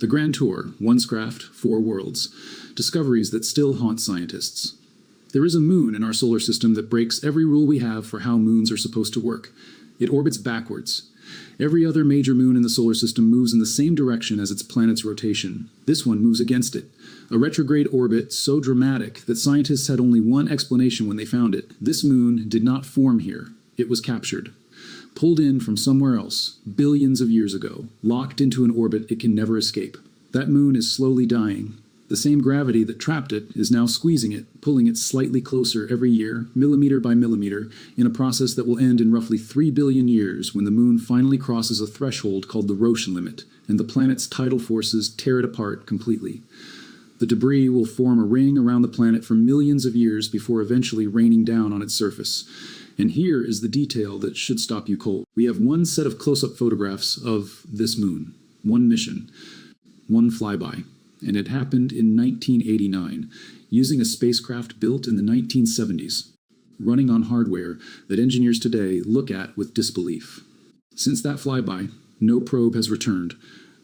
The Grand Tour, one craft, four worlds. Discoveries that still haunt scientists. There is a moon in our solar system that breaks every rule we have for how moons are supposed to work. It orbits backwards. Every other major moon in the solar system moves in the same direction as its planet's rotation. This one moves against it. A retrograde orbit so dramatic that scientists had only one explanation when they found it. This moon did not form here. It was captured. Pulled in from somewhere else, billions of years ago, locked into an orbit it can never escape. That moon is slowly dying. The same gravity that trapped it is now squeezing it, pulling it slightly closer every year, millimeter by millimeter, in a process that will end in roughly 3 billion years when the moon finally crosses a threshold called the Roche limit, and the planet's tidal forces tear it apart completely. The debris will form a ring around the planet for millions of years before eventually raining down on its surface. And here is the detail that should stop you cold. We have one set of close-up photographs of this moon, one mission, one flyby. And it happened in 1989, using a spacecraft built in the 1970s, running on hardware that engineers today look at with disbelief. Since that flyby, no probe has returned.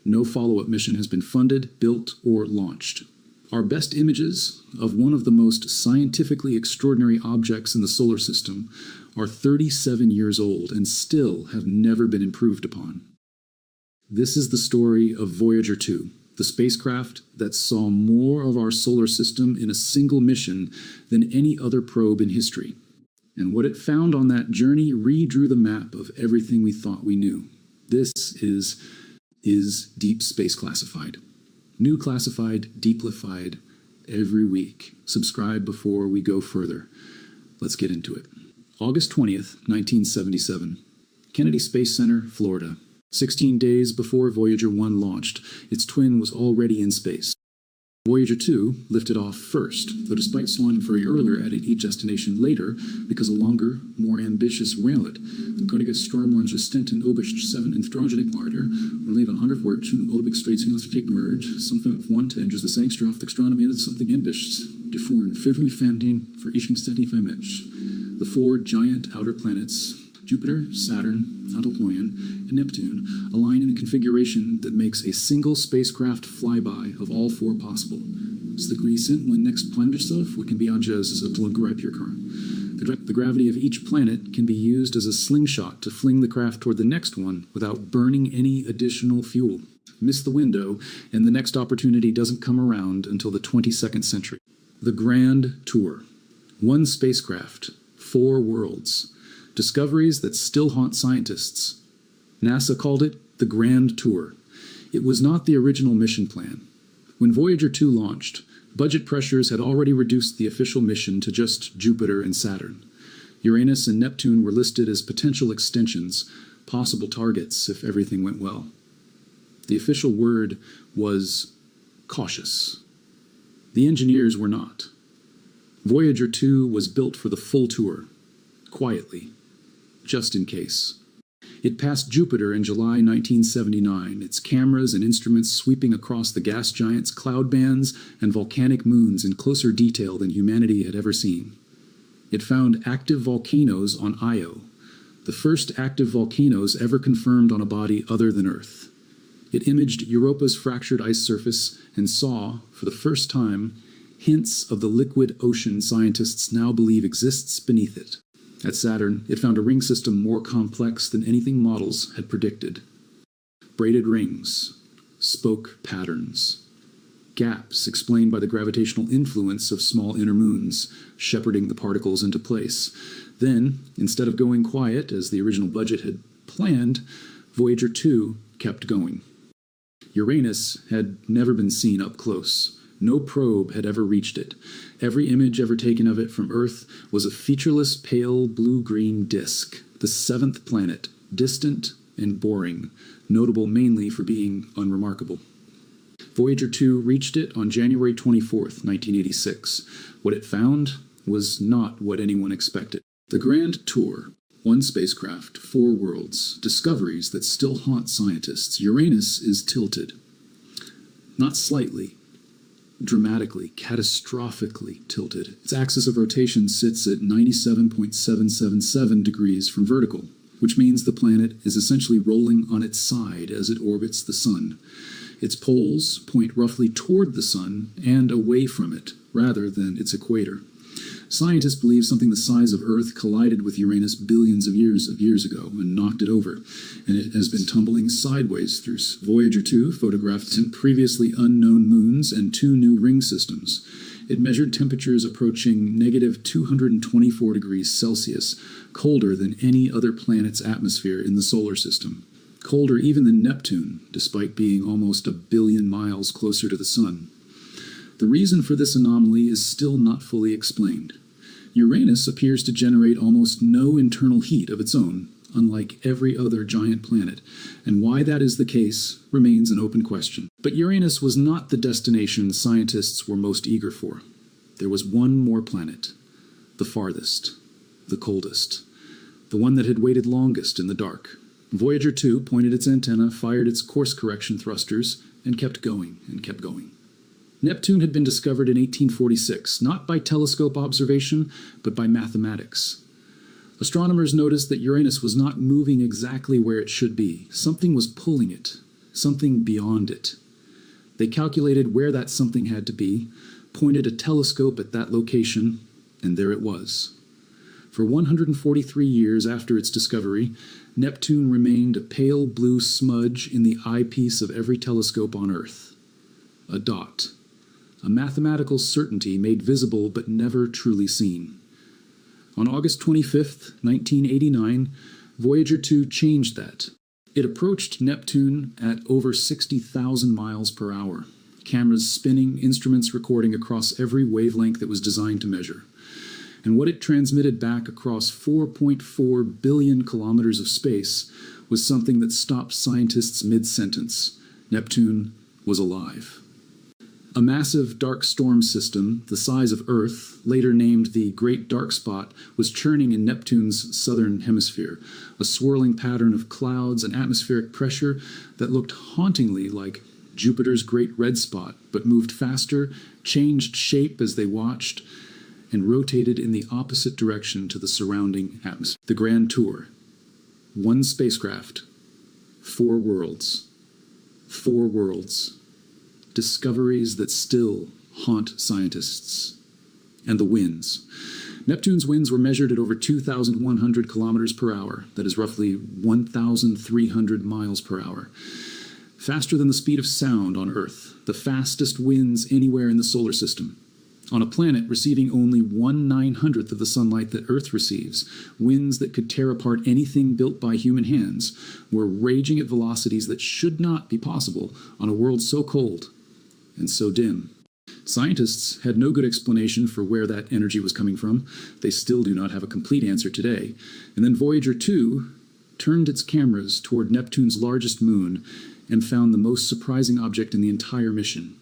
No follow-up mission has been funded, built, or launched. Our best images of one of the most scientifically extraordinary objects in the solar system are 37 years old and still have never been improved upon. This is the story of Voyager 2, the spacecraft that saw more of our solar system in a single mission than any other probe in history. And what it found on that journey redrew the map of everything we thought we knew. This is deep space classified. New classified, deeplified every week. Subscribe before we go further. Let's get into it. August 20th, 1977. Kennedy Space Center, Florida. 16 days before Voyager 1 launched, its twin was already in space. Voyager 2 lifted off first, though despite soaring very earlier at each destination later, because a longer, more ambitious raillet, the Könige Stormornsgestenten Oberst 7 Instrojenic-Marder, Leben 100 Fortune, Olympic Straits Himmelskrieg merge, something of one tenders the Sangstraft Astronomy something ambitious, de foreign fifty fanting for Ischenstetti Fimich. The four giant outer planets, Jupiter, Saturn, Antleploian, and Neptune, align in a configuration that makes a single spacecraft flyby of all four possible. It's the recent when next planet stuff, what can be adjust as a gripe your car. The gravity of each planet can be used as a slingshot to fling the craft toward the next one without burning any additional fuel. Miss the window, and the next opportunity doesn't come around until the 22nd century. The Grand Tour. One spacecraft, four worlds. Discoveries that still haunt scientists. NASA called it the Grand Tour. It was not the original mission plan. When Voyager 2 launched, budget pressures had already reduced the official mission to just Jupiter and Saturn. Uranus and Neptune were listed as potential extensions, possible targets if everything went well. The official word was cautious. The engineers were not. Voyager 2 was built for the full tour, quietly, just in case. It passed Jupiter in July 1979, its cameras and instruments sweeping across the gas giant's cloud bands and volcanic moons in closer detail than humanity had ever seen. It found active volcanoes on Io, the first active volcanoes ever confirmed on a body other than Earth. It imaged Europa's fractured ice surface and saw, for the first time, hints of the liquid ocean scientists now believe exists beneath it. At Saturn, it found a ring system more complex than anything models had predicted. Braided rings, spoke patterns, gaps explained by the gravitational influence of small inner moons, shepherding the particles into place. Then, instead of going quiet, as the original budget had planned, Voyager 2 kept going. Uranus had never been seen up close. No probe had ever reached it. Every image ever taken of it from Earth was a featureless pale blue-green disk, the seventh planet, distant and boring, notable mainly for being unremarkable. Voyager 2 reached it on January 24th, 1986. What it found was not what anyone expected. The Grand Tour. One spacecraft, four worlds, discoveries that still haunt scientists. Uranus is tilted. Not slightly. Dramatically, catastrophically tilted. Its axis of rotation sits at 97.777 degrees from vertical, which means the planet is essentially rolling on its side as it orbits the Sun. Its poles point roughly toward the Sun and away from it, rather than its equator. Scientists believe something the size of Earth collided with Uranus billions of years ago and knocked it over, and it has been tumbling sideways through Voyager 2, photographed 10 previously unknown moons and 2 new ring systems. It measured temperatures approaching negative 224 degrees Celsius, colder than any other planet's atmosphere in the solar system. Colder even than Neptune, despite being almost 1 billion miles closer to the Sun. The reason for this anomaly is still not fully explained. Uranus appears to generate almost no internal heat of its own, unlike every other giant planet, and why that is the case remains an open question. But Uranus was not the destination scientists were most eager for. There was one more planet, the farthest, the coldest, the one that had waited longest in the dark. Voyager 2 pointed its antenna, fired its course correction thrusters, and kept going and kept going. Neptune had been discovered in 1846, not by telescope observation, but by mathematics. Astronomers noticed that Uranus was not moving exactly where it should be. Something was pulling it, something beyond it. They calculated where that something had to be, pointed a telescope at that location, and there it was. For 143 years after its discovery, Neptune remained a pale blue smudge in the eyepiece of every telescope on Earth. A dot. A mathematical certainty made visible but never truly seen. On August 25, 1989, Voyager 2 changed that. It approached Neptune at over 60,000 miles per hour, cameras spinning, instruments recording across every wavelength it was designed to measure. And what it transmitted back across 4.4 billion kilometers of space was something that stopped scientists mid-sentence. Neptune was alive. A massive dark storm system, the size of Earth, later named the Great Dark Spot, was churning in Neptune's southern hemisphere, a swirling pattern of clouds and atmospheric pressure that looked hauntingly like Jupiter's Great Red Spot, but moved faster, changed shape as they watched, and rotated in the opposite direction to the surrounding atmosphere. The Grand Tour. 1 spacecraft. 4 worlds. 4 worlds. Discoveries that still haunt scientists. And the winds. Neptune's winds were measured at over 2,100 kilometers per hour. That is roughly 1,300 miles per hour. Faster than the speed of sound on Earth. The fastest winds anywhere in the solar system. On a planet receiving only 1/900th of the sunlight that Earth receives, winds that could tear apart anything built by human hands were raging at velocities that should not be possible on a world so cold and so dim. Scientists had no good explanation for where that energy was coming from. They still do not have a complete answer today. And then Voyager 2 turned its cameras toward Neptune's largest moon and found the most surprising object in the entire mission.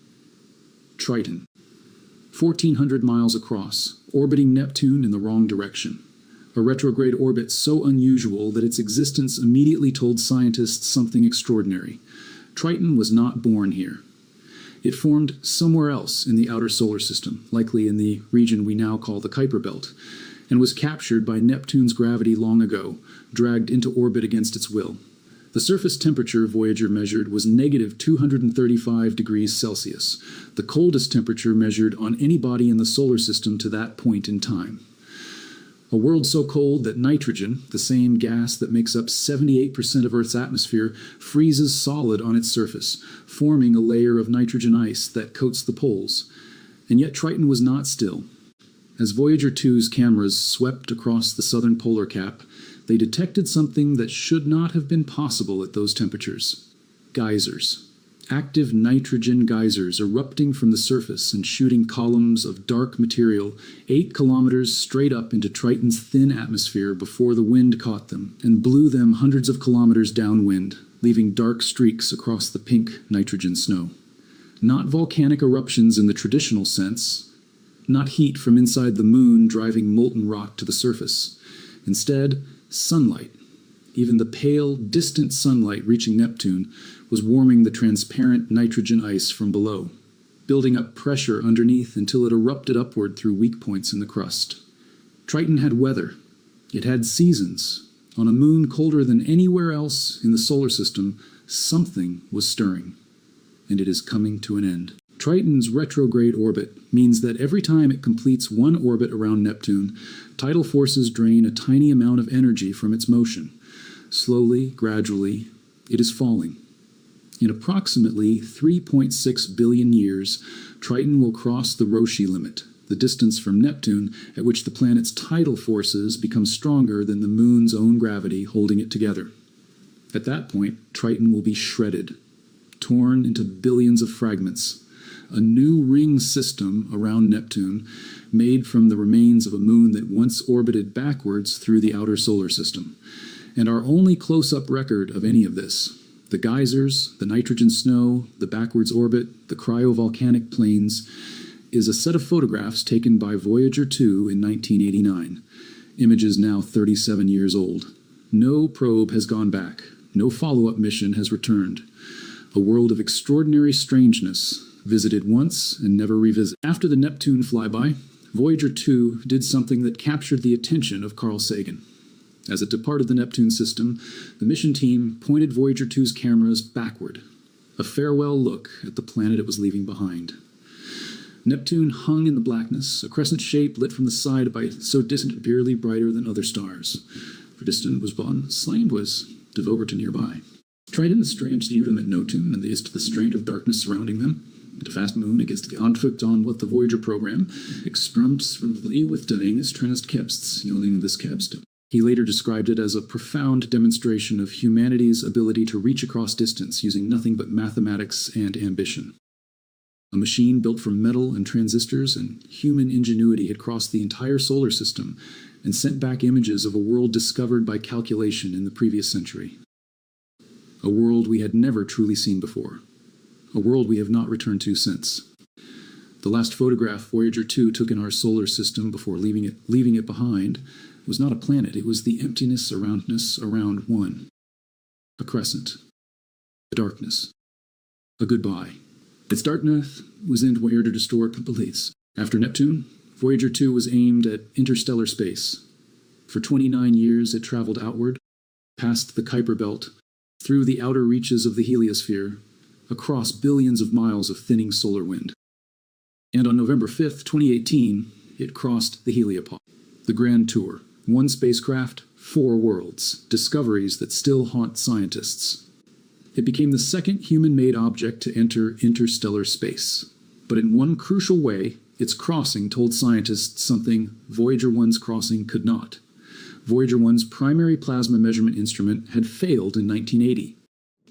Triton. 1,400 miles across, orbiting Neptune in the wrong direction. A retrograde orbit so unusual that its existence immediately told scientists something extraordinary. Triton was not born here. It formed somewhere else in the outer solar system, likely in the region we now call the Kuiper Belt, and was captured by Neptune's gravity long ago, dragged into orbit against its will. The surface temperature Voyager measured was negative 235 degrees Celsius, the coldest temperature measured on any body in the solar system to that point in time. A world so cold that nitrogen, the same gas that makes up 78% of Earth's atmosphere, freezes solid on its surface, forming a layer of nitrogen ice that coats the poles. And yet Triton was not still. As Voyager 2's cameras swept across the southern polar cap, they detected something that should not have been possible at those temperatures. Geysers. Active nitrogen geysers erupting from the surface and shooting columns of dark material 8 kilometers straight up into Triton's thin atmosphere before the wind caught them and blew them hundreds of kilometers downwind, leaving dark streaks across the pink nitrogen snow. Not volcanic eruptions in the traditional sense, not heat from inside the moon driving molten rock to the surface. Instead, sunlight. Even the pale, distant sunlight reaching Neptune was warming the transparent nitrogen ice from below, building up pressure underneath until it erupted upward through weak points in the crust. Triton had weather. It had seasons. On a moon colder than anywhere else in the solar system, something was stirring. and it is coming to an end. Triton's retrograde orbit means that every time it completes one orbit around Neptune, tidal forces drain a tiny amount of energy from its motion. Slowly, gradually, it is falling. In approximately 3.6 billion years, Triton will cross the Roche limit, the distance from Neptune at which the planet's tidal forces become stronger than the Moon's own gravity holding it together. At that point, Triton will be shredded, torn into billions of fragments. A new ring system around Neptune, made from the remains of a moon that once orbited backwards through the outer solar system. And our only close-up record of any of this, the geysers, the nitrogen snow, the backwards orbit, the cryovolcanic plains, is a set of photographs taken by Voyager 2 in 1989, images now 37 years old. No probe has gone back, no follow-up mission has returned. A world of extraordinary strangeness, visited once and never revisited. After the Neptune flyby, Voyager 2 did something that captured the attention of Carl Sagan. As it departed the Neptune system, the mission team pointed Voyager 2's cameras backward, a farewell look at the planet it was leaving behind. Neptune hung in the blackness, a crescent shape lit from the side by so distant, barely brighter than other stars. For distant was Bon, slain was Devoberta nearby. Triton's strange diudum at Neptune, and is to the strait of darkness surrounding them, and a fast moon against the Antwort on what the Voyager program, exprums from with Davenus Trenest Kebsts, yielding this Kebst. He later described it as a profound demonstration of humanity's ability to reach across distance using nothing but mathematics and ambition. A machine built from metal and transistors and human ingenuity had crossed the entire solar system and sent back images of a world discovered by calculation in the previous century. A world we had never truly seen before. A world we have not returned to since. The last photograph Voyager 2 took in our solar system before leaving it behind was not a planet, it was the emptiness around one. A crescent. A darkness. A goodbye. Its darkness was in where to restore completes. After Neptune, Voyager 2 was aimed at interstellar space. For 29 years it traveled outward, past the Kuiper Belt, through the outer reaches of the heliosphere, across billions of miles of thinning solar wind. And on November 5th, 2018, it crossed the heliopause. The Grand Tour. One spacecraft, 4 worlds, discoveries that still haunt scientists. It became the second human-made object to enter interstellar space. But in one crucial way, its crossing told scientists something Voyager 1's crossing could not. Voyager 1's primary plasma measurement instrument had failed in 1980,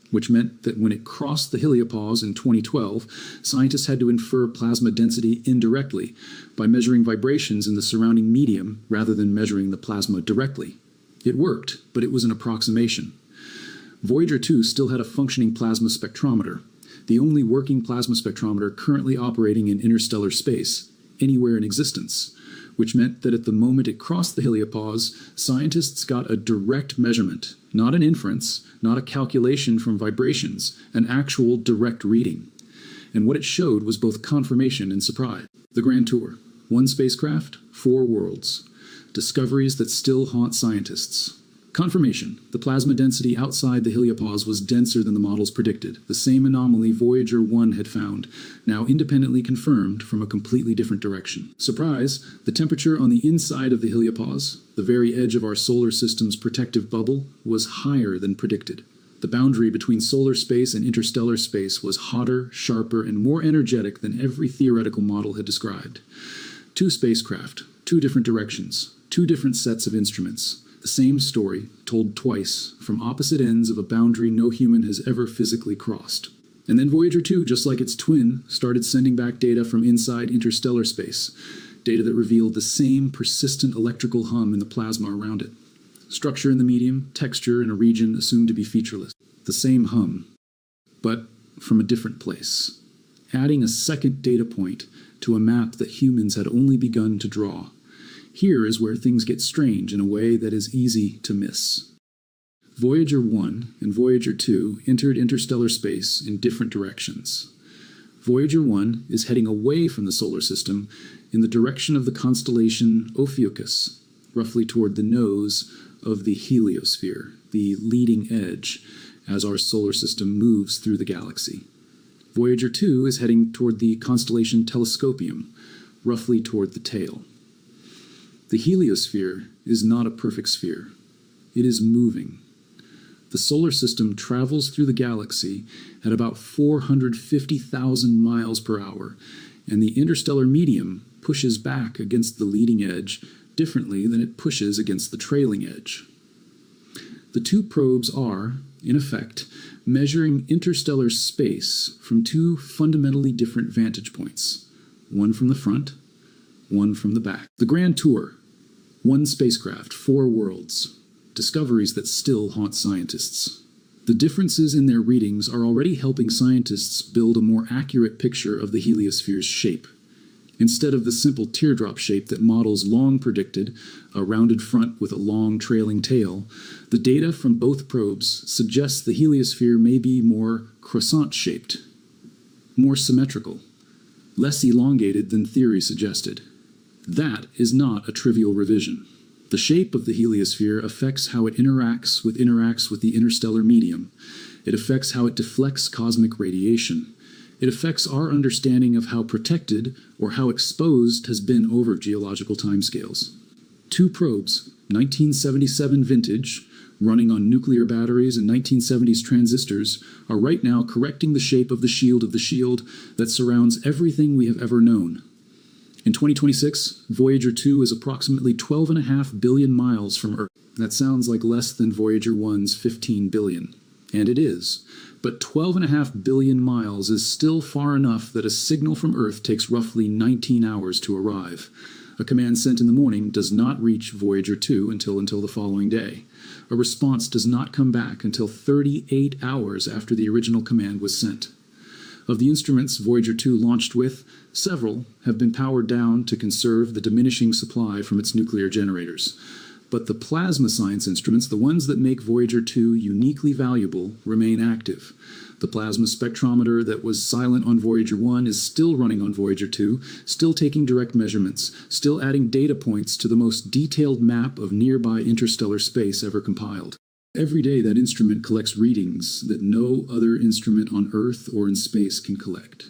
which meant that when it crossed the heliopause in 2012, scientists had to infer plasma density indirectly by measuring vibrations in the surrounding medium rather than measuring the plasma directly. It worked, but it was an approximation. Voyager 2 still had a functioning plasma spectrometer, the only working plasma spectrometer currently operating in interstellar space, anywhere in existence, which meant that at the moment it crossed the heliopause, scientists got a direct measurement, not an inference, not a calculation from vibrations, an actual direct reading. And what it showed was both confirmation and surprise. The Grand Tour. One spacecraft, 4 worlds. Discoveries that still haunt scientists. Confirmation. The plasma density outside the heliopause was denser than the models predicted, the same anomaly Voyager 1 had found, now independently confirmed from a completely different direction. Surprise. The temperature on the inside of the heliopause, the very edge of our solar system's protective bubble, was higher than predicted. The boundary between solar space and interstellar space was hotter, sharper, and more energetic than every theoretical model had described. 2 spacecraft, 2 different directions, 2 different sets of instruments. The same story, told twice, from opposite ends of a boundary no human has ever physically crossed. And then Voyager 2, just like its twin, started sending back data from inside interstellar space, data that revealed the same persistent electrical hum in the plasma around it. Structure in the medium, texture in a region assumed to be featureless. The same hum, but from a different place. Adding a second data point to a map that humans had only begun to draw. Here is where things get strange in a way that is easy to miss. Voyager 1 and Voyager 2 entered interstellar space in different directions. Voyager 1 is heading away from the solar system in the direction of the constellation Ophiuchus, roughly toward the nose of the heliosphere, the leading edge, as our solar system moves through the galaxy. Voyager 2 is heading toward the constellation Telescopium, roughly toward the tail. The heliosphere is not a perfect sphere. It is moving. The solar system travels through the galaxy at about 450,000 miles per hour, and the interstellar medium pushes back against the leading edge differently than it pushes against the trailing edge. The two probes are, in effect, measuring interstellar space from two fundamentally different vantage points, one from the front, one from the back. The Grand Tour, one spacecraft, 4 worlds, discoveries that still haunt scientists. The differences in their readings are already helping scientists build a more accurate picture of the heliosphere's shape. Instead of the simple teardrop shape that models long predicted, a rounded front with a long trailing tail, the data from both probes suggests the heliosphere may be more croissant-shaped, more symmetrical, less elongated than theory suggested. That is not a trivial revision. The shape of the heliosphere affects how it interacts with the interstellar medium. It affects how it deflects cosmic radiation. It affects our understanding of how protected or how exposed has been over geological timescales. 2 probes, 1977 vintage, running on nuclear batteries and 1970s transistors, are right now correcting the shape of the shield that surrounds everything we have ever known. In 2026, Voyager 2 is approximately 12.5 billion miles from Earth. That sounds like less than Voyager 1's 15 billion. And it is. But 12.5 billion miles is still far enough that a signal from Earth takes roughly 19 hours to arrive. A command sent in the morning does not reach Voyager 2 until the following day. A response does not come back until 38 hours after the original command was sent. Of the instruments Voyager 2 launched with, several have been powered down to conserve the diminishing supply from its nuclear generators. But the plasma science instruments, the ones that make Voyager 2 uniquely valuable, remain active. The plasma spectrometer that was silent on Voyager 1 is still running on Voyager 2, still taking direct measurements, still adding data points to the most detailed map of nearby interstellar space ever compiled. Every day that instrument collects readings that no other instrument on Earth or in space can collect.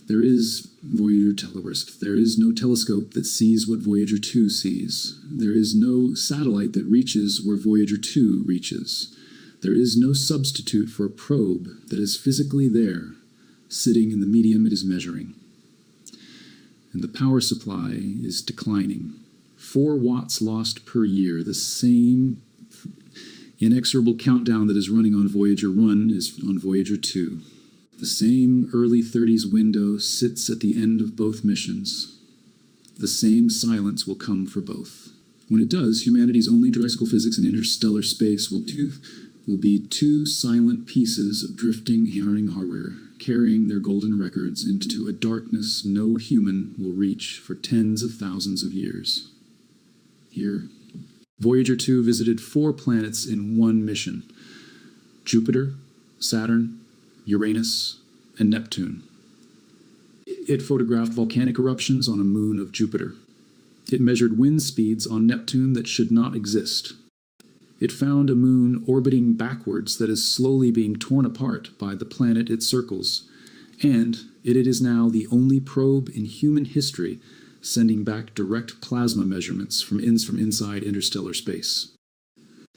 There is Voyager telescope. There is no telescope that sees what Voyager 2 sees. There is no satellite that reaches where Voyager 2 reaches. There is no substitute for a probe that is physically there, sitting in the medium it is measuring. And the power supply is declining. 4 watts lost per year, the same inexorable countdown that is running on Voyager 1 is on Voyager 2. The same early 30s window sits at the end of both missions. The same silence will come for both. When it does, humanity's only tricycle physics in interstellar space will be 2 silent pieces of drifting herring hardware, carrying their golden records into a darkness no human will reach for tens of thousands of years. Here, Voyager 2 visited 4 planets in one mission: Jupiter, Saturn, Uranus, and Neptune. It photographed volcanic eruptions on a moon of Jupiter. It measured wind speeds on Neptune that should not exist. It found a moon orbiting backwards that is slowly being torn apart by the planet it circles. And it is now the only probe in human history sending back direct plasma measurements from inside interstellar space.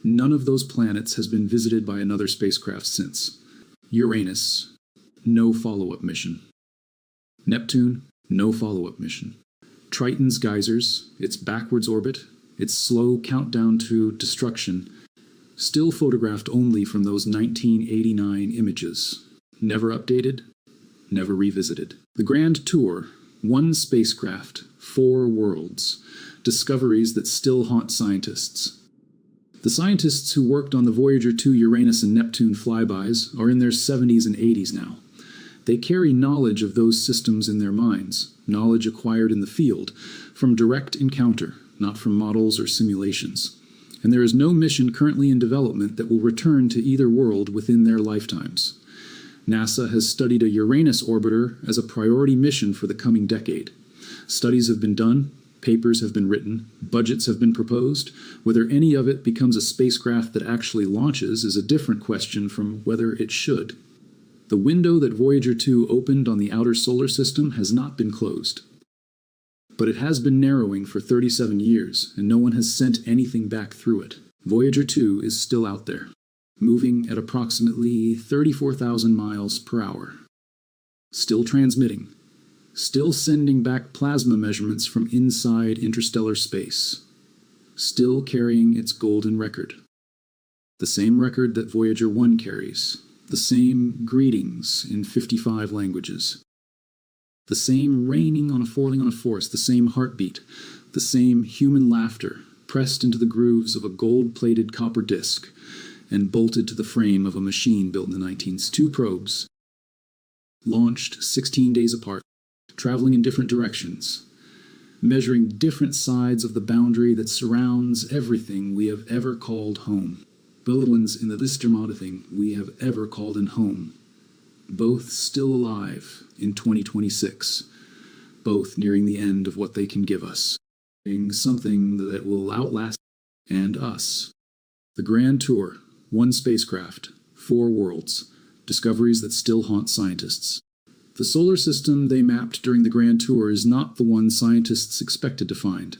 None of those planets has been visited by another spacecraft since. Uranus, no follow-up mission. Neptune, no follow-up mission. Triton's geysers, its backwards orbit, its slow countdown to destruction, still photographed only from those 1989 images. Never updated, never revisited. The Grand Tour, one spacecraft, 4 worlds, discoveries that still haunt scientists. The scientists who worked on the Voyager 2 Uranus and Neptune flybys are in their 70s and 80s now. They carry knowledge of those systems in their minds, knowledge acquired in the field, from direct encounter, not from models or simulations. And there is no mission currently in development that will return to either world within their lifetimes. NASA has studied a Uranus orbiter as a priority mission for the coming decade. Studies have been done, papers have been written, budgets have been proposed. Whether any of it becomes a spacecraft that actually launches is a different question from whether it should. The window that Voyager 2 opened on the outer solar system has not been closed. But it has been narrowing for 37 years, and no one has sent anything back through it. Voyager 2 is still out there, moving at approximately 34,000 miles per hour. Still transmitting. Still sending back plasma measurements from inside interstellar space. Still carrying its golden record. The same record that Voyager 1 carries. The same greetings in 55 languages. The same raining on a falling on a force, the same heartbeat, the same human laughter pressed into the grooves of a gold-plated copper disc and bolted to the frame of a machine built in the 19s. 2 probes, launched 16 days apart, traveling in different directions, measuring different sides of the boundary that surrounds everything we have ever called home. Both ones in the thing we have ever called in home. Both still alive in 2026, both nearing the end of what they can give us, something that will outlast and us. The Grand Tour, 1 spacecraft, 4 worlds, discoveries that still haunt scientists. The solar system they mapped during the Grand Tour is not the one scientists expected to find.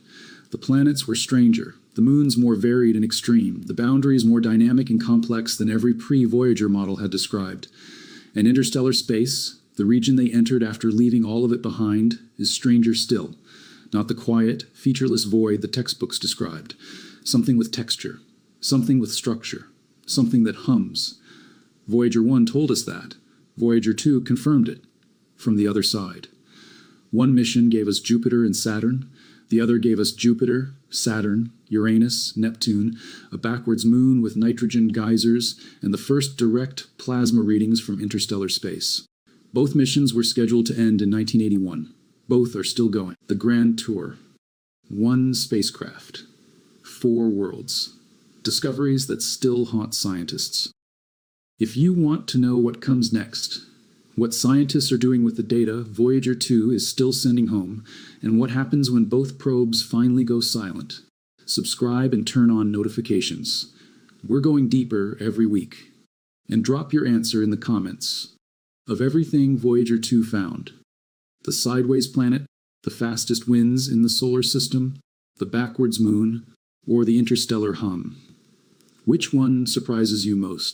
The planets were stranger, the moons more varied and extreme, the boundaries more dynamic and complex than every pre-Voyager model had described. And interstellar space, the region they entered after leaving all of it behind, is stranger still. Not the quiet, featureless void the textbooks described. Something with texture. Something with structure. Something that hums. Voyager 1 told us that. Voyager 2 confirmed it. From the other side. One mission gave us Jupiter and Saturn. The other gave us Jupiter, Saturn, Uranus, Neptune, a backwards moon with nitrogen geysers, and the first direct plasma readings from interstellar space. Both missions were scheduled to end in 1981. Both are still going. The Grand Tour. 1 spacecraft. 4 worlds. Discoveries that still haunt scientists. If you want to know what comes next, what scientists are doing with the data Voyager 2 is still sending home, and what happens when both probes finally go silent, subscribe and turn on notifications. We're going deeper every week. And drop your answer in the comments. Of everything Voyager 2 found, the sideways planet, the fastest winds in the solar system, the backwards moon, or the interstellar hum, which one surprises you most?